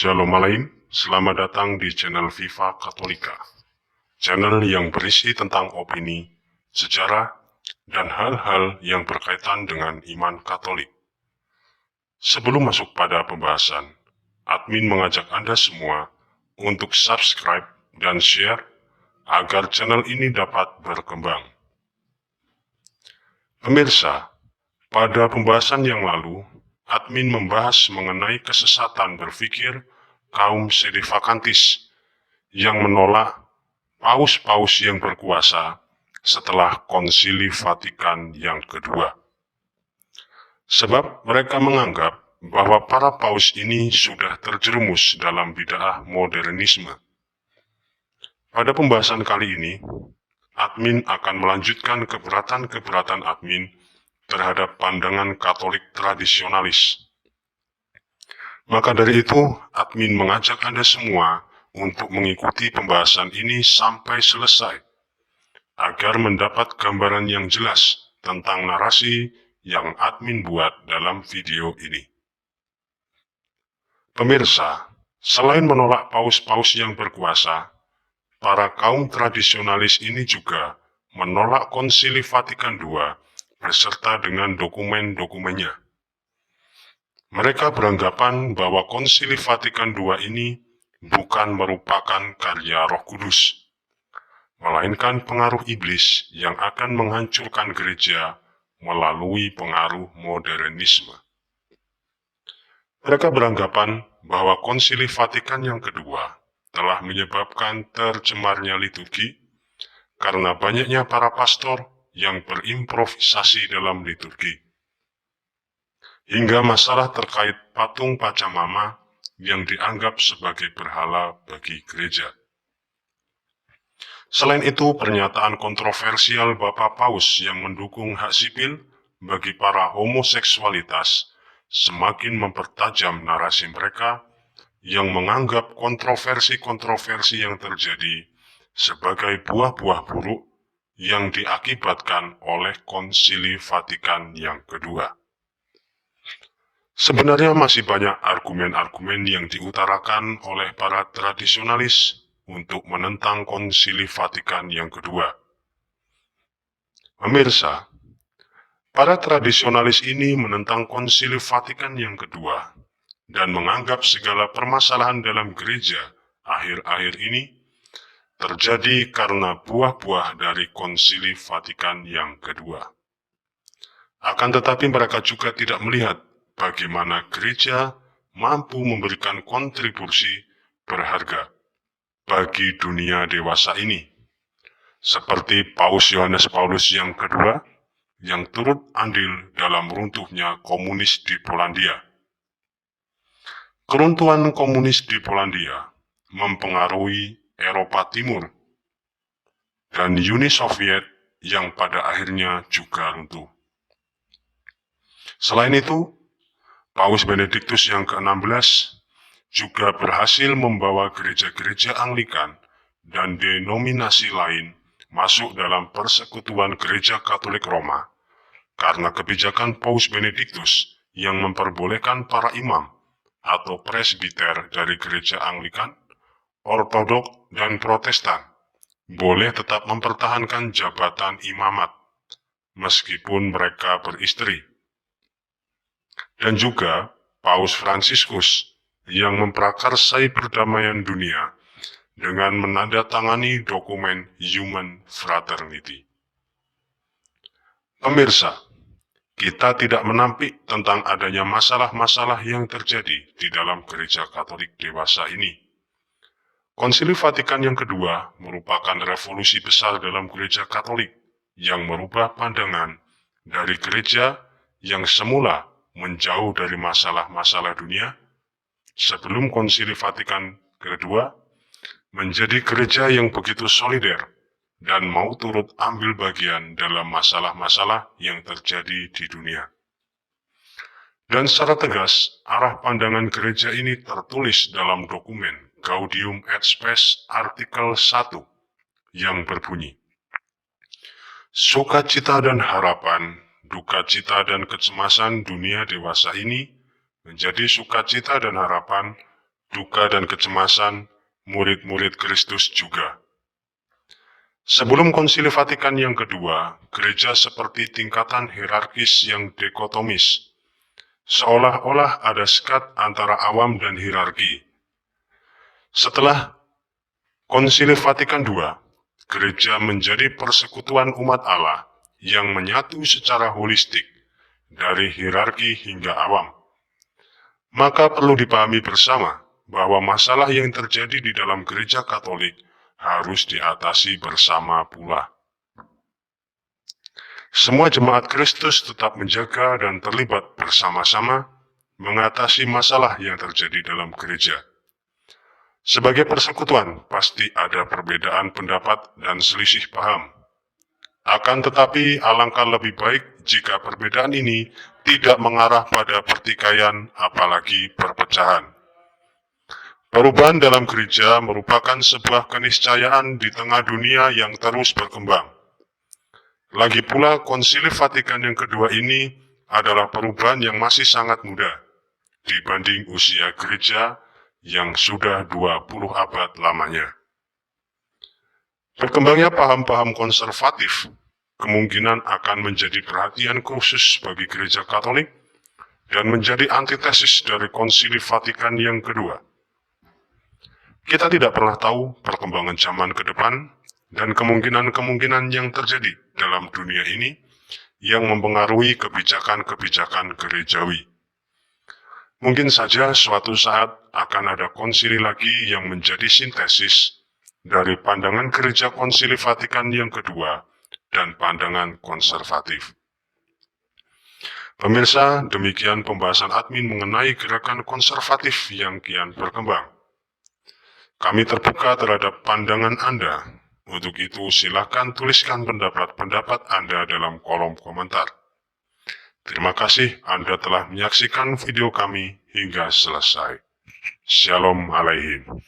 Shalom Alain, selamat datang di channel Viva Katolika. Channel yang berisi tentang opini, sejarah, dan hal-hal yang berkaitan dengan iman Katolik. Sebelum masuk pada pembahasan, admin mengajak Anda semua untuk subscribe dan share agar channel ini dapat berkembang. Pemirsa, pada pembahasan yang lalu, admin membahas mengenai kesesatan berpikir kaum sedevakantis yang menolak paus-paus yang berkuasa setelah Konsili Vatikan yang kedua. Sebab mereka menganggap bahwa para paus ini sudah terjerumus dalam bid'ah modernisme. Pada pembahasan kali ini, admin akan melanjutkan keberatan-keberatan admin terhadap pandangan Katolik tradisionalis. Maka dari itu, admin mengajak Anda semua untuk mengikuti pembahasan ini sampai selesai, agar mendapat gambaran yang jelas tentang narasi yang admin buat dalam video ini. Pemirsa, selain menolak paus-paus yang berkuasa, para kaum tradisionalis ini juga menolak Konsili Vatikan II beserta dengan dokumen-dokumennya. Mereka beranggapan bahwa Konsili Vatikan II ini bukan merupakan karya Roh Kudus, melainkan pengaruh iblis yang akan menghancurkan gereja melalui pengaruh modernisme. Mereka beranggapan bahwa Konsili Vatikan yang kedua telah menyebabkan tercemarnya liturgi karena banyaknya para pastor yang berimprovisasi dalam liturgi, hingga masalah terkait patung Pachamama yang dianggap sebagai berhala bagi gereja. Selain itu, pernyataan kontroversial Bapak Paus yang mendukung hak sipil bagi para homoseksualitas semakin mempertajam narasi mereka yang menganggap kontroversi-kontroversi yang terjadi sebagai buah-buah buruk yang diakibatkan oleh Konsili Vatikan yang kedua. Sebenarnya masih banyak argumen-argumen yang diutarakan oleh para tradisionalis untuk menentang Konsili Vatikan yang kedua. Pemirsa, para tradisionalis ini menentang Konsili Vatikan yang kedua dan menganggap segala permasalahan dalam gereja akhir-akhir ini terjadi karena buah-buah dari Konsili Vatikan yang kedua. Akan tetapi mereka juga tidak melihat bagaimana gereja mampu memberikan kontribusi berharga bagi dunia dewasa ini, seperti Paus Yohanes Paulus yang kedua yang turut andil dalam runtuhnya komunis di Polandia. Keruntuhan komunis di Polandia mempengaruhi Eropa Timur dan Uni Soviet yang pada akhirnya juga runtuh. Selain itu, Paus Benediktus yang ke-16 juga berhasil membawa gereja-gereja Anglikan dan denominasi lain masuk dalam persekutuan Gereja Katolik Roma karena kebijakan Paus Benediktus yang memperbolehkan para imam atau presbiter dari gereja Anglikan, Ortodok, dan Protestan boleh tetap mempertahankan jabatan imamat meskipun mereka beristri. Dan juga Paus Fransiskus yang memprakarsai perdamaian dunia dengan menandatangani dokumen Human Fraternity. Pemirsa, kita tidak menampik tentang adanya masalah-masalah yang terjadi di dalam gereja Katolik dewasa ini. Konsili Vatikan yang kedua merupakan revolusi besar dalam gereja Katolik yang merubah pandangan dari gereja yang semula menjauh dari masalah-masalah dunia sebelum Konsili Vatikan kedua menjadi gereja yang begitu solider dan mau turut ambil bagian dalam masalah-masalah yang terjadi di dunia. Dan secara tegas, arah pandangan gereja ini tertulis dalam dokumen Gaudium et Spes artikel 1 yang berbunyi, sukacita dan harapan, duka cita dan kecemasan dunia dewasa ini menjadi sukacita dan harapan duka dan kecemasan murid-murid Kristus juga. Sebelum Konsili Vatikan yang kedua, gereja seperti tingkatan hierarkis yang dikotomis, seolah-olah ada sekat antara awam dan hierarki. Setelah Konsili Vatikan II, gereja menjadi persekutuan umat Allah yang menyatu secara holistik dari hierarki hingga awam. Maka perlu dipahami bersama bahwa masalah yang terjadi di dalam gereja Katolik harus diatasi bersama pula. Semua jemaat Kristus tetap menjaga dan terlibat bersama-sama mengatasi masalah yang terjadi dalam gereja. Sebagai persekutuan, pasti ada perbedaan pendapat dan selisih paham. Akan tetapi, alangkah lebih baik jika perbedaan ini tidak mengarah pada pertikaian, apalagi perpecahan. Perubahan dalam gereja merupakan sebuah keniscayaan di tengah dunia yang terus berkembang. Lagi pula, Konsili Vatikan yang kedua ini adalah perubahan yang masih sangat muda dibanding usia gereja yang sudah 20 abad lamanya. Berkembangnya paham-paham konservatif kemungkinan akan menjadi perhatian khusus bagi gereja Katolik dan menjadi antitesis dari Konsili Vatikan yang kedua. Kita tidak pernah tahu perkembangan zaman ke depan dan kemungkinan-kemungkinan yang terjadi dalam dunia ini yang mempengaruhi kebijakan-kebijakan gerejawi. Mungkin saja suatu saat akan ada konsili lagi yang menjadi sintesis dari pandangan gereja Konsili Vatikan yang kedua dan pandangan konservatif. Pemirsa, demikian pembahasan admin mengenai gerakan konservatif yang kian berkembang. Kami terbuka terhadap pandangan Anda. Untuk itu, silakan tuliskan pendapat-pendapat Anda dalam kolom komentar. Terima kasih Anda telah menyaksikan video kami hingga selesai. Shalom Aleichem.